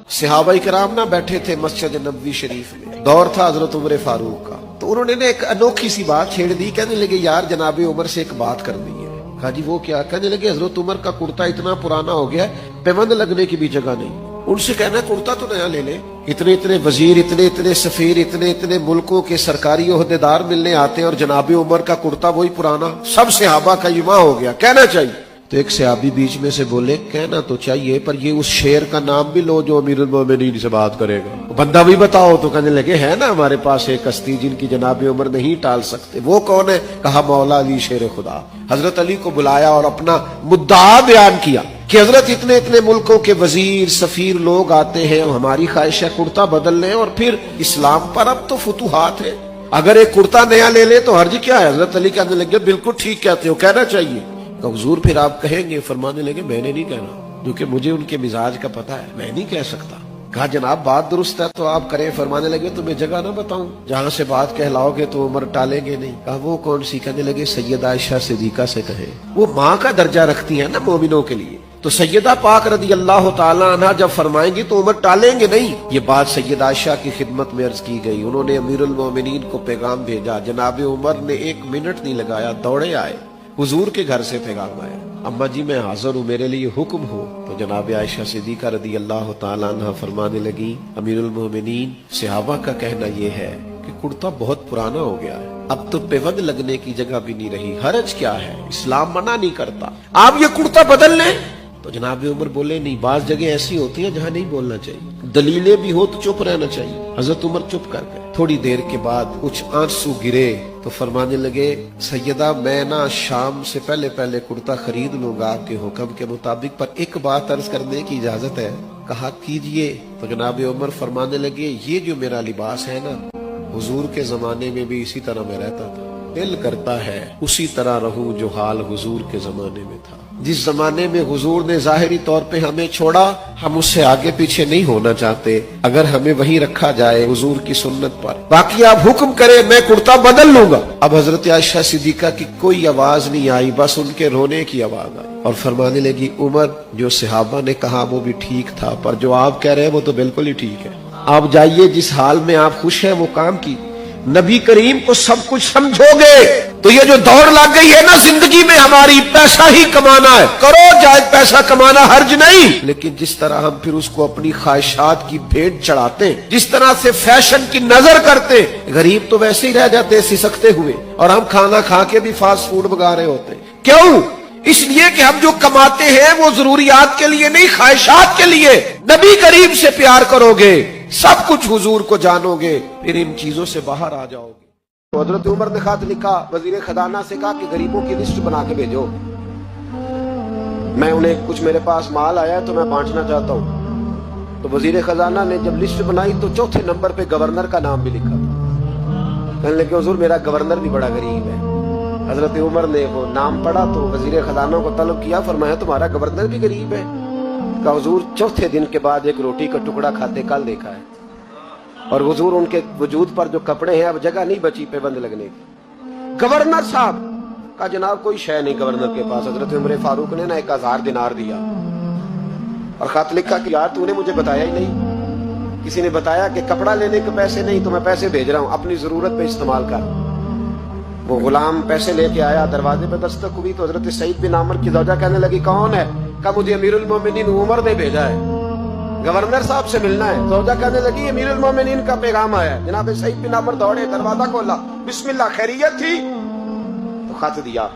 صحابہ کرام نہ بیٹھے تھے مسجد نبوی شریف میں، دور تھا حضرت عمر فاروق کا، تو انہوں نے ایک انوکھی سی بات چھیڑ دی، کہنے لگے یار جناب عمر سے ایک بات کرنی ہے۔ کہا جی وہ کیا؟ کہنے لگے حضرت عمر کا کرتا اتنا پرانا ہو گیا پیوند لگنے کی بھی جگہ نہیں، ان سے کہنا کرتا تو نیا لے لے۔ اتنے وزیر، اتنے سفیر، اتنے ملکوں کے سرکاری عہدیدار ملنے آتے ہیں اور جناب عمر کا کرتا وہی پرانا، سب صحابہ کا اجماع ہو گیا، کہنا چاہیے۔ تو ایک صحابی بیچ میں سے بولے کہنا تو چاہیے پر یہ اس شیر کا نام بھی لو جو امیر المومنین سے بات کرے گا، بندہ بھی بتاؤ۔ تو کہنے لگے ہے نا ہمارے پاس ایک ہستی جن کی جناب عمر نہیں ٹال سکتے، وہ کون ہے؟ کہا مولا علی شیر خدا۔ حضرت علی کو بلایا اور اپنا مدعا بیان کیا کہ حضرت اتنے ملکوں کے وزیر سفیر لوگ آتے ہیں، ہماری خواہش ہے کرتا بدل لیں، اور پھر اسلام پر اب تو فتوحات ہے، اگر ایک کرتا نیا لے لے تو حرج کیا ہے؟ حضرت علی کہنے لگے بالکل ٹھیک کہتے ہو، کہنا چاہیے۔ کہ حضور پھر آپ کہیں گے؟ فرمانے لگے میں نے نہیں کہنا، کیونکہ مجھے ان کے مزاج کا پتہ ہے، میں نہیں کہہ سکتا۔ کہا جناب بات درست ہے تو آپ کریں۔ فرمانے لگے تمہیں جگہ نہ بتاؤں جہاں سے بات کہلاؤ گے تو عمر ٹالیں گے نہیں؟ کہا وہ کون سی؟ کہنے لگے سیدہ عائشہ صدیقہ سے کہیں، وہ ماں کا درجہ رکھتی ہیں نا مومنوں کے لیے، تو سیدہ پاک رضی اللہ تعالی عنہ جب فرمائیں گی تو عمر ٹالیں گے نہیں۔ یہ بات سیدہ عائشہ کی خدمت میں عرض کی گئی، انہوں نے امیر المومنین کو پیغام بھیجا، جناب عمر نے 1 منٹ نہیں لگایا، دوڑے آئے، حضور کے گھر سے پیغام آیا، اما جی میں حاضر ہوں، میرے لیے حکم ہو۔ تو جناب عائشہ صدیقہ رضی اللہ تعالی عنہ فرمانے لگی امیر المومنین صحابہ کا کہنا یہ ہے کہ کرتا بہت پرانا ہو گیا ہے، اب تو پیوند لگنے کی جگہ بھی نہیں رہی، حرج کیا ہے، اسلام منع نہیں کرتا، آپ یہ کرتا بدل لیں۔ تو جناب عمر بولے نہیں، بعض جگہ ایسی ہوتی ہیں جہاں نہیں بولنا چاہیے، دلیلیں بھی ہو تو چپ رہنا چاہیے۔ حضرت عمر چپ کر گئے۔ تھوڑی دیر کے بعد کچھ آنسو گرے تو فرمانے لگے سیدہ میں نا شام سے پہلے کرتا خرید لوں گا آپ کے حکم کے مطابق، پر ایک بات عرض کرنے کی اجازت ہے؟ کہا کیجئے۔ تو جناب عمر فرمانے لگے یہ جو میرا لباس ہے نا حضور کے زمانے میں بھی اسی طرح میں رہتا تھا، دل کرتا ہے اسی طرح رہوں جو حال حضور کے زمانے میں تھا۔ جس زمانے میں حضور نے ظاہری طور پہ ہمیں چھوڑا ہم اس سے آگے پیچھے نہیں ہونا چاہتے، اگر ہمیں وہیں رکھا جائے حضور کی سنت پر، باقی آپ حکم کریں میں کرتا بدل لوں گا۔ اب حضرت عائشہ صدیقہ کی کوئی آواز نہیں آئی، بس ان کے رونے کی آواز آئی، اور فرمانے لگی عمر جو صحابہ نے کہا وہ بھی ٹھیک تھا، پر جو آپ کہہ رہے ہیں وہ تو بالکل ہی ٹھیک ہے، آپ جائیے جس حال میں آپ خوش ہیں وہ کام کی، نبی کریم کو سب کچھ سمجھو گے تو یہ جو دوڑ لگ گئی ہے نا زندگی میں ہماری پیسہ ہی کمانا ہے، کرو جائز پیسہ کمانا حرج نہیں، لیکن جس طرح ہم پھر اس کو اپنی خواہشات کی بھیٹ چڑھاتے ہیں، جس طرح سے فیشن کی نظر کرتے، غریب تو ویسے ہی رہ جاتے سسکتے ہوئے، اور ہم کھانا کھا کے بھی فاسٹ فوڈ منگا رہے ہوتے ہیں۔ کیوں؟ اس لیے کہ ہم جو کماتے ہیں وہ ضروریات کے لیے نہیں، خواہشات کے لیے۔ نبی کریم سے پیار کرو گے، سب کچھ حضور کو جانو گے، پھر ان چیزوں سے باہر آ جاؤ گے۔ تو حضرت عمر نے خط لکھا، وزیر خزانہ سے کہا کہ غریبوں کی لسٹ بنا کے بھیجو، میں انہیں کچھ میرے پاس مال آیا ہے تو میں بانٹنا چاہتا ہوں۔ تو وزیر خزانہ نے جب لسٹ بنائی تو چوتھے نمبر پہ گورنر کا نام بھی لکھا تھا۔ کہنے لگے حضور میرا گورنر بھی بڑا غریب ہے۔ حضرت عمر نے وہ نام پڑھا تو وزیر خزانہ کو طلب کیا، فرمایا تمہارا گورنر بھی غریب ہے؟ کہا حضور چوتھے دن کے بعد ایک روٹی کا ٹکڑا کھاتے کل دیکھا ہے، اور حضور ان کے وجود پر جو کپڑے ہیں اب جگہ نہیں بچی پیوند لگنے کی۔ گورنر صاحب کا جناب کوئی شے نہیں گورنر کے پاس۔ حضرت عمر فاروق نے نا 1000 دینار دیا اور خط لکھا کہ یار تو نے مجھے بتایا ہی نہیں، کسی نے بتایا کہ کپڑا لینے کے پیسے نہیں تو میں پیسے بھیج رہا ہوں، اپنی ضرورت پہ استعمال کر۔ وہ غلام پیسے لے کے آیا، دروازے پہ دستک ہوئی تو حضرت سعید بن عامر کی زوجہ کہنے لگی کون ہے؟ کہا مجھے امیر المومنین عمر نے بھیجا ہے، گورنر صاحب سے ملنا ہے۔ زوجہ کہنے لگی امیر المومنین کا پیغام آیا ہے۔ جناب سعید بن عامر دوڑے، دروازہ کھولا، بسم اللہ، خیریت تھی؟ تو خط دیا۔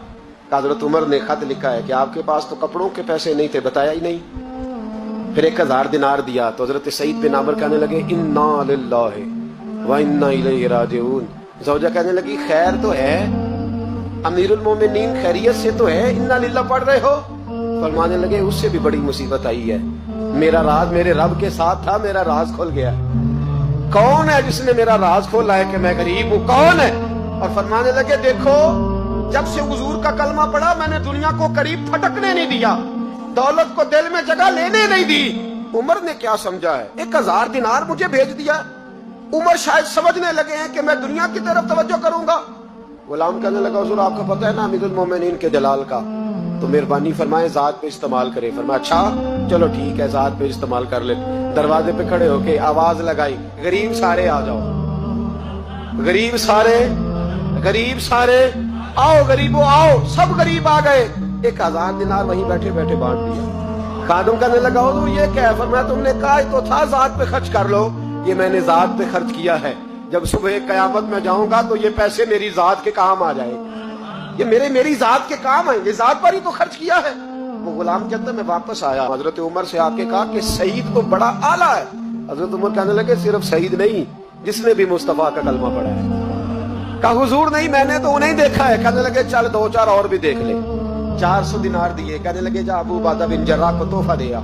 حضرت عمر نے خط لکھا ہے کہ آپ کے پاس تو کپڑوں کے پیسے نہیں تھے، بتایا ہی نہیں۔ پھر 1000 دینار دیا تو حضرت سعید بن عامر کہنے لگے انا للہ و انا الیہ راجعون۔ زوجہ کہنے لگی خیر تو ہے، امیر المومنین خیریت سے تو ہے، انا للہ پڑھ رہے ہو؟ فرمانے لگے اس سے بھی بڑی مصیبت آئی ہے، میرا راز میرے رب کے ساتھ تھا، میرا راز کھل گیا۔ کون ہے جس نے میرا راز کھولا ہے کہ میں غریب ہوں؟ کون ہے؟ اور فرمانے لگے دیکھو جب سے حضور کا کلمہ پڑھا میں نے دنیا کو قریب پھٹکنے نہیں دیا، دولت کو دل میں جگہ لینے نہیں دی۔ عمر نے کیا سمجھا ہے؟ 1000 دینار مجھے بھیج دیا، عمر شاید سمجھنے لگے ہیں کہ میں دنیا کی طرف توجہ کروں گا۔ غلام کہنے لگا حضور آپ کو پتہ ہے نا امیر المومنین کے جلال کا، تو مہربانی فرمائے ذات پہ استعمال کرے. فرمایا اچھا چلو ٹھیک ہے ذات پہ استعمال کر لے. دروازے پہ کھڑے ہو کے آواز لگائی, غریب سارے آ جاؤ, غریب سارے آؤ, غریبوں آؤ. سب غریب آ گئے. 1000 دینار وہیں بیٹھے بیٹھے بانٹ دیا. خادم کہنے لگا حضور یہ کیا ہے؟ فرمایا تم نے کہا تو تھا ذات پہ خرچ کر لو, یہ میں نے ذات پہ خرچ کیا ہے. جب صبح قیامت میں جاؤں گا تو یہ پیسے میری ذات کے کام آ جائیں, یہ میری ذات کے کام آئیں گے, ذات پر ہی تو خرچ کیا ہے. وہ غلام کہتا ہے میں واپس آیا, حضرت عمر سے آ کے کہا کہ سعید تو بڑا اعلیٰ ہے. حضرت عمر کہنے لگے صرف سعید نہیں, جس نے بھی مصطفیٰ کا کلمہ پڑھا ہے. کہا حضور نہیں میں نے تو انہیں دیکھا ہے. کہنے لگے چل 2-4 اور بھی دیکھ لے. 400 دینار دیے. کہنے لگے جا ابو عبادہ بن جراح کو تحفہ دیا.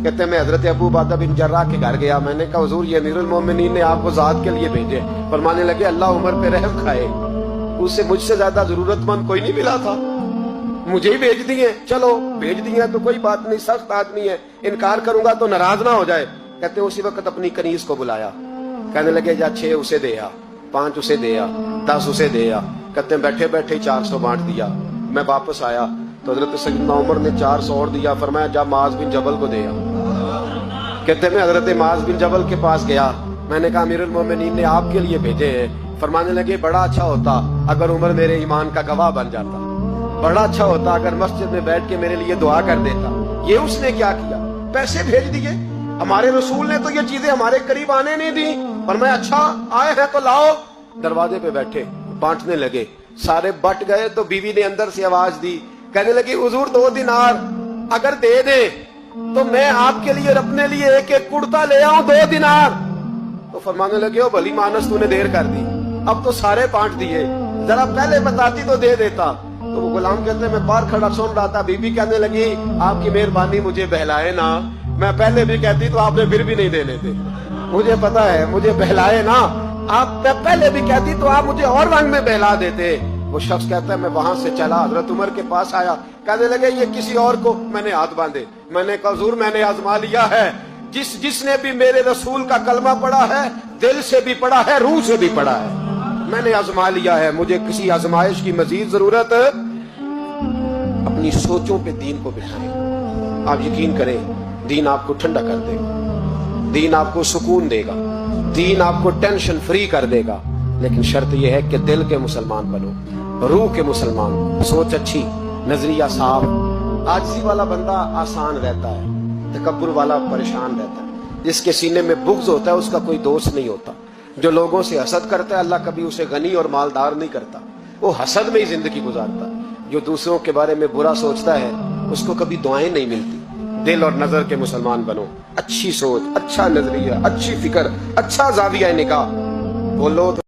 کہتے ہیں میں حضرت ابو عبادہ بن جراح کے گھر گیا. میں نے کہا حضور یہ امیر المومنین نے آپ کو ذات کے لیے بھیجے. فرمانے لگے اللہ عمر پہ رحم کھائے, اسے مجھ سے زیادہ ضرورت مند کوئی نہیں ملا تھا, مجھے ہی بھیج دیے. چلو بھیج دیے تو کوئی بات نہیں, سخت آدمی ہے, انکار کروں گا تو ناراض نہ ہو جائے. کہتے ہیں اسی وقت اپنی کنیز کو بلایا. کہنے لگے جا 6 اسے دے آ, 5 اسے دے آ, 10 اسے دے آ. کہتے ہیں بیٹھے بیٹھے 400 بانٹ دیا. میں واپس آیا تو حضرت سیدنا عمر نے 400 اور دیا. فرمایا جا معاذ بن جبل کو دے آ. کہتے ہیں میں حضرت معاذ بن جبل کے پاس گیا. میں نے کہا امیر المومنین نے آپ کے لیے بھیجے ہیں. فرمانے لگے بڑا اچھا ہوتا اگر عمر میرے ایمان کا گواہ بن جاتا, بڑا اچھا ہوتا اگر مسجد میں بیٹھ کے میرے لیے دعا کر دیتا. یہ اس نے کیا کیا, پیسے بھیج دیے. ہمارے رسول نے تو یہ چیزیں ہمارے قریب آنے نہیں دی. فرمایا اچھا آئے ہیں تو لاؤ. دروازے پہ بیٹھے بانٹنے لگے. سارے بٹ گئے تو بیوی نے اندر سے آواز دی. کہنے لگی حضور 2 دینار اگر دے دے تو میں آپ کے لیے اپنے لیے ایک کرتا لے آؤں. 2 دینار. تو فرمانے لگے او بھلی مانس تو نے دیر کر دی, اب تو سارے بانٹ دیے, ذرا پہلے بتاتی تو دے دیتا. تو وہ غلام کہتے ہیں میں باہر کھڑا سن رہا تھا. بی بی کہنے لگی آپ کی مہربانی مجھے بہلائے نا, میں پہلے بھی کہتی تو آپ نے پھر بھی نہیں دینے تھے. مجھے پتا ہے مجھے بہلائے نا, آپ پہلے بھی کہتی تو آپ مجھے اور رنگ میں بہلا دیتے. وہ شخص کہتا ہے میں وہاں سے چلا حضرت عمر کے پاس آیا. کہنے لگے یہ کسی اور کو. میں نے ہاتھ باندھے. میں نے کہا حضور میں نے آزما لیا ہے, جس نے بھی میرے رسول کا کلمہ پڑھا ہے دل سے بھی پڑھا ہے روح سے بھی پڑھا ہے, میں نے آزما لیا ہے, مجھے کسی آزمائش کی مزید ضرورت. اپنی سوچوں پہ دین کو بٹھائیں. آپ یقین کریں دین آپ کو ٹھنڈا کر دے گا, دین آپ کو سکون دے گا, دین آپ کو ٹینشن فری کر دے گا. لیکن شرط یہ ہے کہ دل کے مسلمان بنو, روح کے مسلمان, سوچ اچھی, نظریہ صاف. عاجزی والا بندہ آسان رہتا ہے, تکبر والا پریشان رہتا ہے. جس کے سینے میں بغض ہوتا ہے اس کا کوئی دوست نہیں ہوتا. جو لوگوں سے حسد کرتا ہے اللہ کبھی اسے غنی اور مالدار نہیں کرتا, وہ حسد میں ہی زندگی گزارتا ہے. جو دوسروں کے بارے میں برا سوچتا ہے اس کو کبھی دعائیں نہیں ملتی. دل اور نظر کے مسلمان بنو, اچھی سوچ, اچھا نظریہ, اچھی فکر, اچھا زاویہ نگاہ. بولو